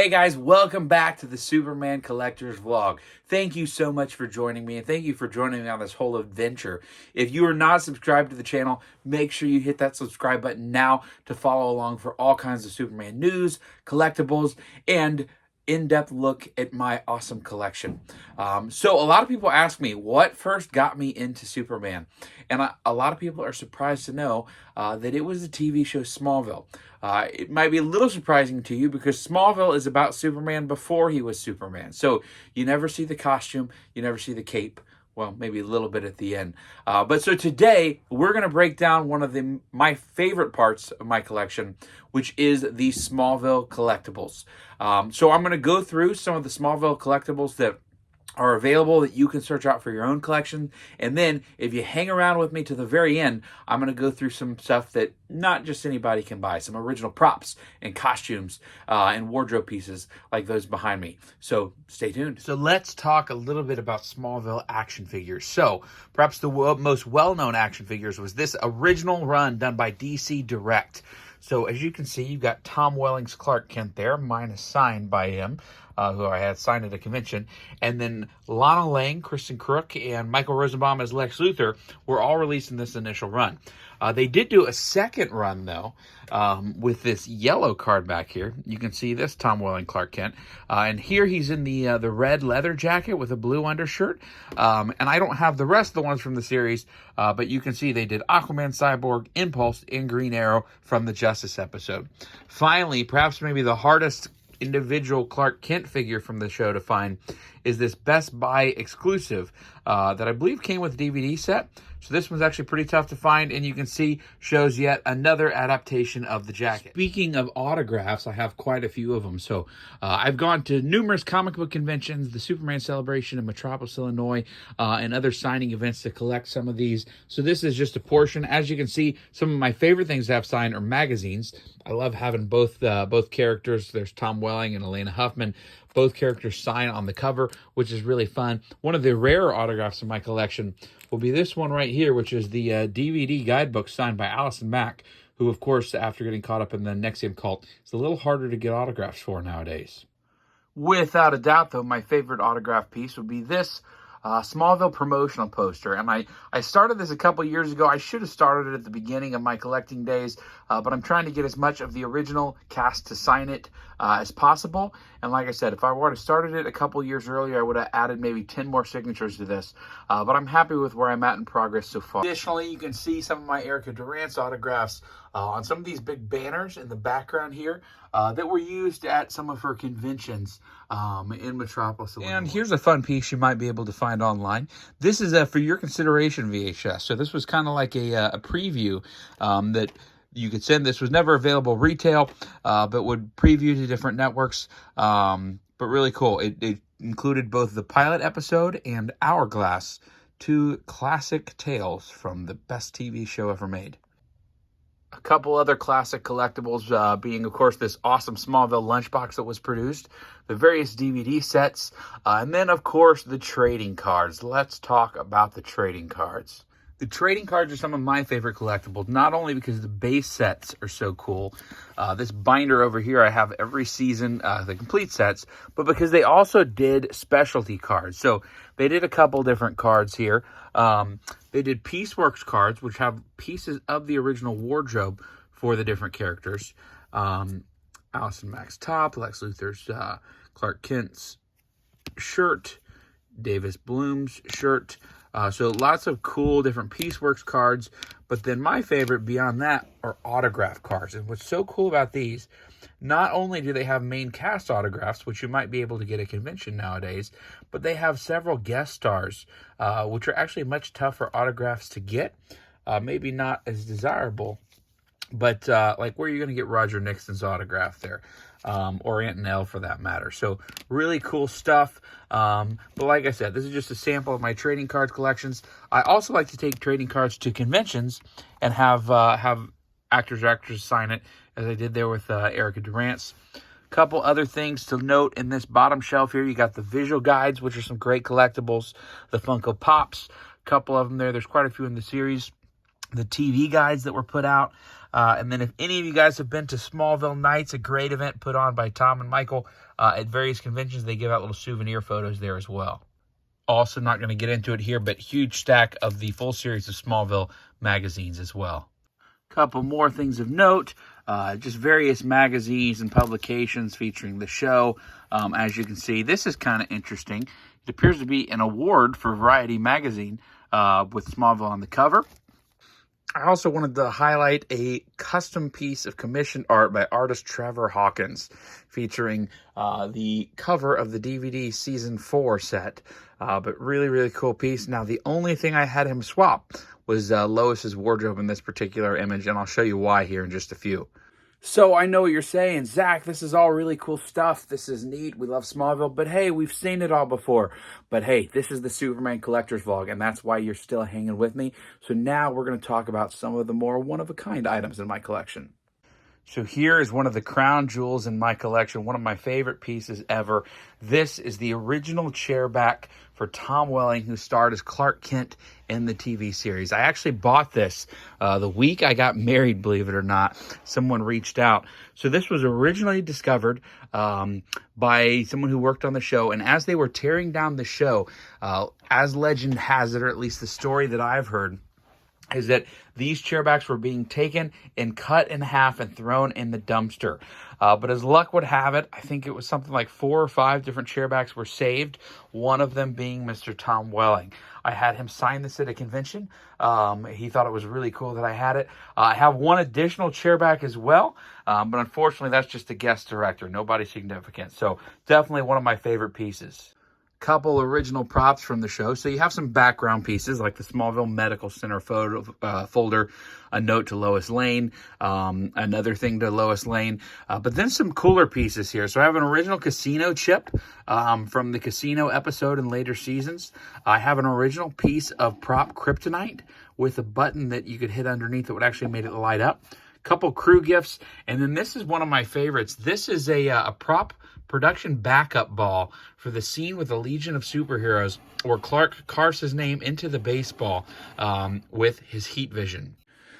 Hey guys, welcome back to the Superman Collectors Vlog. Thank you so much for joining me, and thank you for joining me on this whole adventure. If you are not subscribed to the channel, make sure you hit that subscribe button now to follow along for all kinds of Superman news, collectibles, and in-depth look at my awesome collection. So a lot of people ask me what first got me into Superman, and a lot of people are surprised to know that it was the TV show Smallville. It might be a little surprising to you because Smallville is about Superman before he was Superman. So you never see the costume, you never see the cape. Well, maybe a little bit at the end. But so today, we're going to break down one of my favorite parts of my collection, which is the Smallville collectibles. So I'm going to go through some of the Smallville collectibles that are available that you can search out for your own collection. And then if you hang around with me to the very end, I'm going to go through some stuff that not just anybody can buy, some original props and costumes and wardrobe pieces like those behind me. So stay tuned. So let's talk a little bit about Smallville action figures. So perhaps the most well-known action figures was this original run done by DC Direct. So as you can see, you've got Tom Welling's Clark Kent there. Mine is signed by him, who I had signed at a convention. And then Lana Lang, Kristen Crook, and Michael Rosenbaum as Lex Luthor were all released in this initial run. They did do a second run, though, with this yellow card back here. You can see this Tom Welling Clark Kent. And here he's in the red leather jacket with a blue undershirt. And I don't have the rest of the ones from the series, but you can see they did Aquaman, Cyborg, Impulse, and Green Arrow from the Justice episode. Finally, perhaps maybe the hardest individual Clark Kent figure from the show to find is this Best Buy exclusive that I believe came with a DVD set. So this one's actually pretty tough to find, and you can see shows yet another adaptation of the jacket. Speaking of autographs, I have quite a few of them. So I've gone to numerous comic book conventions, the Superman Celebration in Metropolis, Illinois, and other signing events to collect some of these. So this is just a portion. As you can see, some of my favorite things to have signed are magazines. I love having both characters. There's Tom Welling and Elena Huffman. Both characters sign on the cover, which is really fun. One of the rarer autographs in my collection will be this one right here, which is the DVD guidebook signed by Allison Mack, who, of course, after getting caught up in the NXIVM cult, is a little harder to get autographs for nowadays. Without a doubt, though, my favorite autograph piece would be this Smallville promotional poster. And I started this a couple years ago. I should have started it at the beginning of my collecting days, but I'm trying to get as much of the original cast to sign it as possible. And like I said, if I were to started it a couple years earlier, I would have added maybe 10 more signatures to this. But I'm happy with where I'm at in progress so far. Additionally, you can see some of my Erica Durant's autographs on some of these big banners in the background here that were used at some of her conventions in Metropolis. And here's a fun piece you might be able to find online. This is a For Your Consideration VHS. So this was kind of like a preview that you could send. This was never available retail, but would preview to different networks. But really cool. It included both the pilot episode and Hourglass, two classic tales from the best TV show ever made. A couple other classic collectibles being, of course, this awesome Smallville lunchbox that was produced, the various DVD sets, and then, of course, the trading cards. Let's talk about the trading cards. The trading cards are some of my favorite collectibles, not only because the base sets are so cool. This binder over here, I have every season, the complete sets, but because they also did specialty cards. So they did a couple different cards here. They did Pieceworks cards, which have pieces of the original wardrobe for the different characters. Allison Mack's top, Lex Luthor's Clark Kent's shirt, Davis Bloom's shirt. So lots of cool different Pieceworks cards. But then my favorite beyond that are autograph cards. And what's so cool about these, not only do they have main cast autographs, which you might be able to get at a convention nowadays, but they have several guest stars, which are actually much tougher autographs to get. Maybe not as desirable, but like where you're going to get Roger Nixon's autograph there. Or Aunt Nell for that matter. So really cool stuff. But like I said, this is just a sample of my trading cards collections. I also like to take trading cards to conventions and have actors or actresses sign it, as I did there with Erica Durant's. Couple other things to note in this bottom shelf here. You got the visual guides, which are some great collectibles. The Funko Pops, a couple of them there. There's quite a few in the series. The TV guides that were put out. And then if any of you guys have been to Smallville Nights, a great event put on by Tom and Michael, at various conventions. They give out little souvenir photos there as well. Also, not going to get into it here, but huge stack of the full series of Smallville magazines as well. Couple more things of note, just various magazines and publications featuring the show. As you can see, this is kind of interesting. It appears to be an award for Variety magazine with Smallville on the cover. I also wanted to highlight a custom piece of commissioned art by artist Trevor Hawkins, featuring the cover of the DVD Season 4 set. But really, really cool piece. Now, the only thing I had him swap was Lois's wardrobe in this particular image, and I'll show you why here in just a few. So I know what you're saying, Zach, this is all really cool stuff. This is neat. We love Smallville, but hey, we've seen it all before. But hey, this is the Superman Collector's Vlog, and that's why you're still hanging with me. So now we're going to talk about some of the more one-of-a-kind items in my collection. So here is one of the crown jewels in my collection, one of my favorite pieces ever. This is the original chairback for Tom Welling, who starred as Clark Kent in the TV series. I actually bought this the week I got married, believe it or not. Someone reached out. So this was originally discovered by someone who worked on the show, and as they were tearing down the show, as legend has it, or at least the story that I've heard, is that these chairbacks were being taken and cut in half and thrown in the dumpster. But as luck would have it, I think it was something like 4 or 5 different chairbacks were saved, one of them being Mr. Tom Welling. I had him sign this at a convention. He thought it was really cool that I had it. I have one additional chairback as well, but unfortunately that's just a guest director, nobody significant. So definitely one of my favorite pieces. Couple original props from the show. So you have some background pieces like the Smallville Medical Center photo folder, a note to Lois Lane, another thing to Lois Lane, but then some cooler pieces here. So I have an original casino chip from the casino episode in later seasons. I have an original piece of prop kryptonite with a button that you could hit underneath that would actually make it light up. Couple crew gifts, and then this is one of my favorites. This is a prop production backup ball for the scene with the Legion of Superheroes where Clark carves his name into the baseball with his heat vision.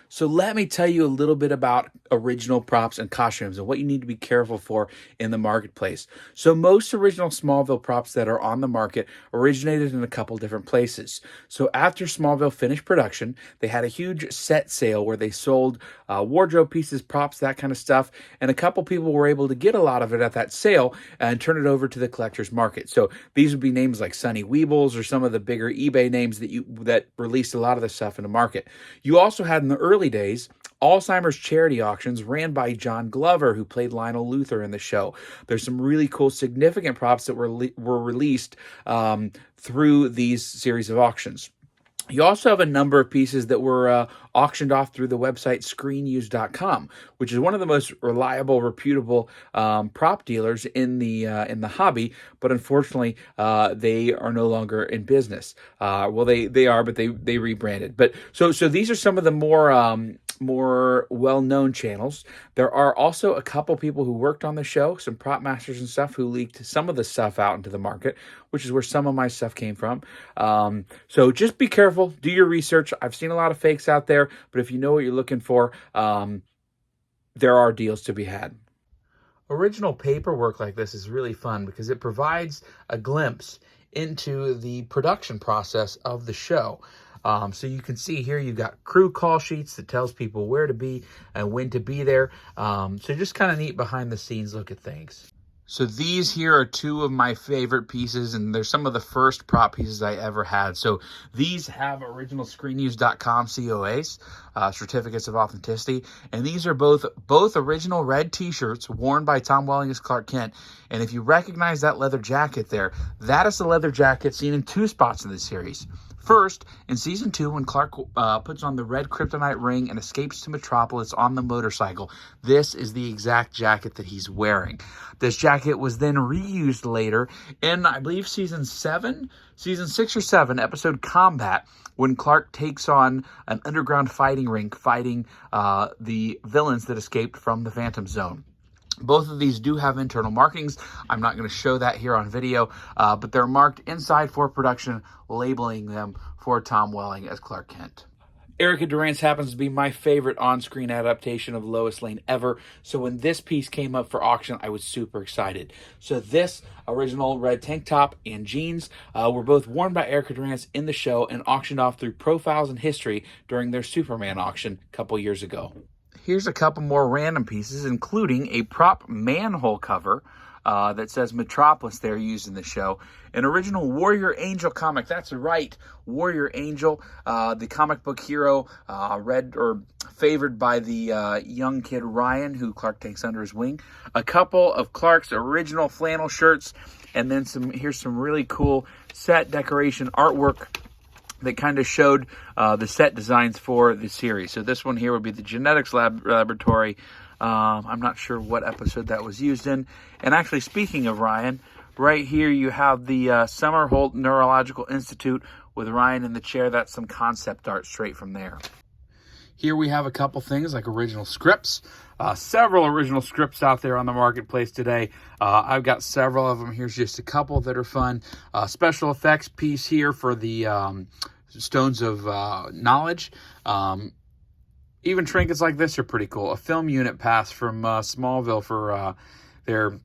So let me tell you a little bit about original props and costumes and what you need to be careful for in the marketplace. So most original Smallville props that are on the market originated in a couple different places. So after Smallville finished production, they had a huge set sale where they sold wardrobe pieces, props, that kind of stuff. And a couple people were able to get a lot of it at that sale and turn it over to the collector's market. So these would be names like Sonny Weebles or some of the bigger eBay names that released a lot of the stuff in the market. You also had in the early days Alzheimer's charity auctions ran by John Glover, who played Lionel Luthor in the show. There's some really cool, significant props that were released through these series of auctions. You also have a number of pieces that were auctioned off through the website screenuse.com, which is one of the most reliable, reputable prop dealers in the hobby. But unfortunately, they are no longer in business. Well, they are, but they rebranded. But so these are some of the more well-known channels. There are also a couple people who worked on the show, some prop masters and stuff, who leaked some of the stuff out into the market, which is where some of my stuff came from. So just be careful, do your research. I've seen a lot of fakes out there, but if you know what you're looking for, there are deals to be had. Original paperwork like this is really fun because it provides a glimpse into the production process of the show. So you can see here you've got crew call sheets that tells people where to be and when to be there. So just kind of neat behind the scenes look at things. So these here are 2 of my favorite pieces, and they're some of the first prop pieces I ever had. So these have original screenuse.com COAs, certificates of authenticity, and these are both original red t-shirts worn by Tom Welling as Clark Kent. And if you recognize that leather jacket there, that is the leather jacket seen in 2 spots in the series. First, in Season 2, when Clark puts on the red kryptonite ring and escapes to Metropolis on the motorcycle, this is the exact jacket that he's wearing. This jacket was then reused later in, I believe, Season 6 or 7, episode Combat, when Clark takes on an underground fighting rink fighting the villains that escaped from the Phantom Zone. Both of these do have internal markings. I'm not going to show that here on video, but they're marked inside for production, labeling them for Tom Welling as Clark Kent. Erica Durance happens to be my favorite on-screen adaptation of Lois Lane ever, so when this piece came up for auction, I was super excited. So this original red tank top and jeans were both worn by Erica Durance in the show and auctioned off through Profiles in History during their Superman auction a couple years ago. Here's a couple more random pieces, including a prop manhole cover that says Metropolis there used in the show. An original Warrior Angel comic. That's right, Warrior Angel, the comic book hero, read or favored by the young kid Ryan, who Clark takes under his wing. A couple of Clark's original flannel shirts, and then here's some really cool set decoration artwork that kind of showed the set designs for the series. So this one here would be the Genetics Laboratory. I'm not sure what episode that was used in. And actually, speaking of Ryan, right here you have the Summerholt Neurological Institute with Ryan in the chair. That's some concept art straight from there. Here we have a couple things like original scripts. Several original scripts out there on the marketplace today. I've got several of them. Here's just a couple that are fun. Special effects piece here for the Stones of Knowledge. Even trinkets like this are pretty cool. A film unit pass from Smallville for their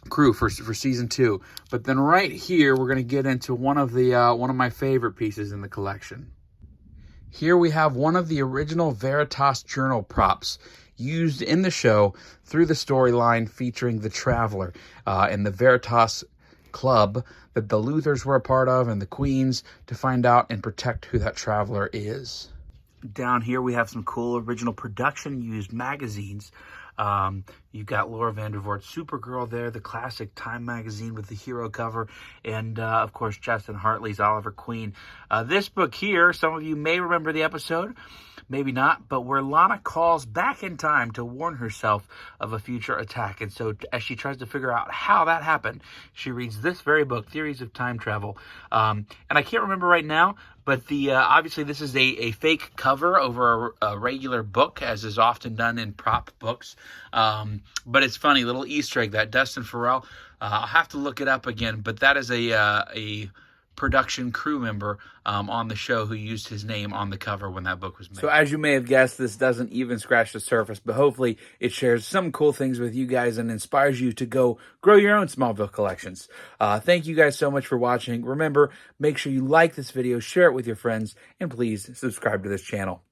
crew for season 2. But then right here, we're going to get into one of my favorite pieces in the collection. Here we have one of the original Veritas journal props used in the show through the storyline featuring the Traveler and the Veritas Club that the Luthers were a part of and the Queens to find out and protect who that Traveler is. Down here we have some cool original production used magazines. You've got Laura Vandervoort's Supergirl there, the classic Time magazine with the hero cover, and of course Justin Hartley's Oliver Queen. This book here, some of you may remember the episode, maybe not, but where Lana calls back in time to warn herself of a future attack. And so as she tries to figure out how that happened, she reads this very book, Theories of Time Travel. And I can't remember right now, but obviously this is a fake cover over a regular book, as is often done in prop books. But it's funny, little Easter egg, that Dustin Farrell. I'll have to look it up again, but that is a production crew member on the show who used his name on the cover when that book was made. So as you may have guessed, this doesn't even scratch the surface, but hopefully it shares some cool things with you guys and inspires you to go grow your own Smallville collections. Thank you guys so much for watching. Remember, make sure you like this video, share it with your friends, and please subscribe to this channel.